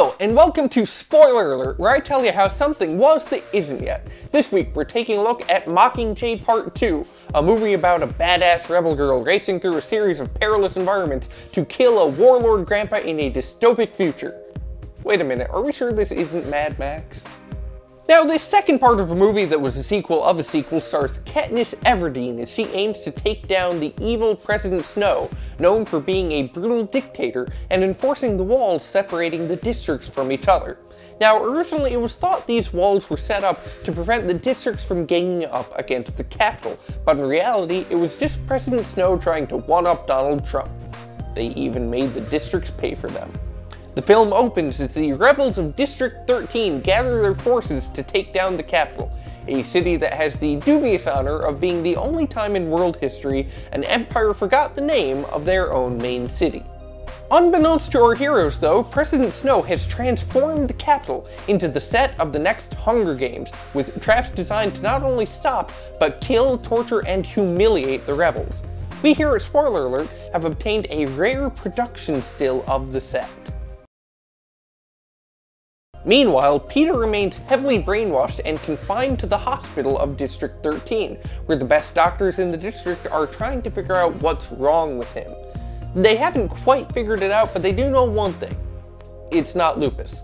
Hello, and welcome to Spoiler Alert, where I tell you how something was that isn't yet. This week, we're taking a look at Mockingjay Part 2, a movie about a badass rebel girl racing through a series of perilous environments to kill a warlord grandpa in a dystopic future. Wait a minute, are we sure this isn't Mad Max? Now, this second part of a movie that was a sequel of a sequel stars Katniss Everdeen as she aims to take down the evil President Snow, known for being a brutal dictator and enforcing the walls separating the districts from each other. Now, originally it was thought these walls were set up to prevent the districts from ganging up against the capital, but in reality it was just President Snow trying to one-up Donald Trump. They even made the districts pay for them. The film opens as the rebels of District 13 gather their forces to take down the capital, a city that has the dubious honor of being the only time in world history an empire forgot the name of their own main city. Unbeknownst to our heroes though, President Snow has transformed the capital into the set of the next Hunger Games, with traps designed to not only stop, but kill, torture, and humiliate the rebels. We here at Spoiler Alert have obtained a rare production still of the set. Meanwhile, Peter remains heavily brainwashed and confined to the hospital of District 13, where the best doctors in the district are trying to figure out what's wrong with him. They haven't quite figured it out, but they do know one thing. It's not lupus.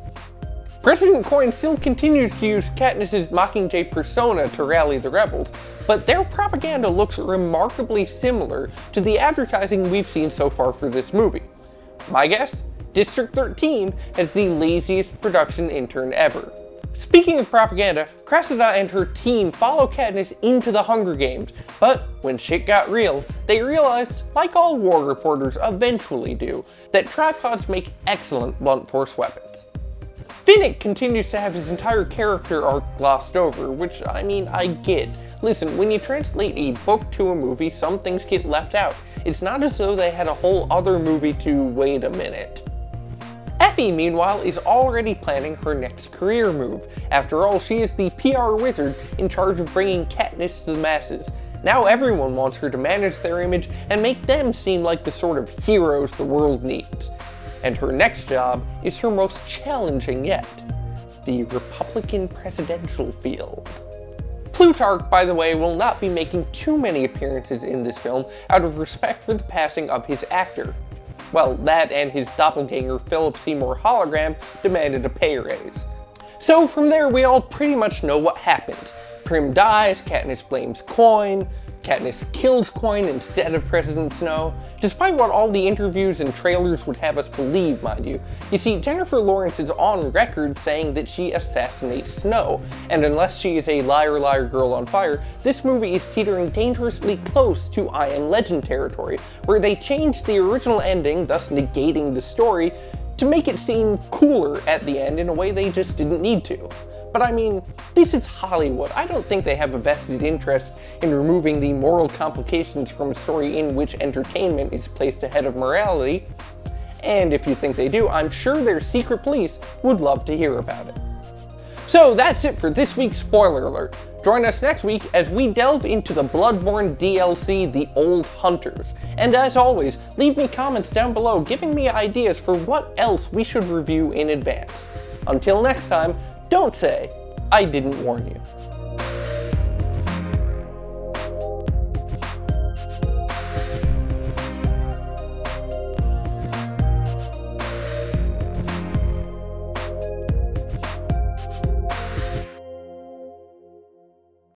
President Coin still continues to use Katniss's Mockingjay persona to rally the rebels, but their propaganda looks remarkably similar to the advertising we've seen so far for this movie. My guess? District 13 has the laziest production intern ever. Speaking of propaganda, Cressida and her team follow Katniss into the Hunger Games, but when shit got real, they realized, like all war reporters eventually do, that tripods make excellent blunt force weapons. Finnick continues to have his entire character arc glossed over, which, I mean, I get. Listen, when you translate a book to a movie, some things get left out. It's not as though they had a whole other movie to wait a minute. Effie, meanwhile, is already planning her next career move. After all, she is the PR wizard in charge of bringing Katniss to the masses. Now everyone wants her to manage their image and make them seem like the sort of heroes the world needs. And her next job is her most challenging yet: the Republican presidential field. Plutarch, by the way, will not be making too many appearances in this film out of respect for the passing of his actor. Well, that and his doppelganger Philip Seymour Hologram demanded a pay raise. So from there we all pretty much know what happens. Prim dies, Katniss blames Coin, Katniss kills Coin instead of President Snow, despite what all the interviews and trailers would have us believe, mind you. You see, Jennifer Lawrence is on record saying that she assassinates Snow, and unless she is a liar liar girl on fire, this movie is teetering dangerously close to I Am Legend territory, where they changed the original ending, thus negating the story, to make it seem cooler at the end in a way they just didn't need to. But I mean, this is Hollywood. I don't think they have a vested interest in removing the moral complications from a story in which entertainment is placed ahead of morality. And if you think they do, I'm sure their secret police would love to hear about it. So that's it for this week's Spoiler Alert. Join us next week as we delve into the Bloodborne DLC, The Old Hunters. And as always, leave me comments down below giving me ideas for what else we should review in advance. Until next time, don't say I didn't warn you.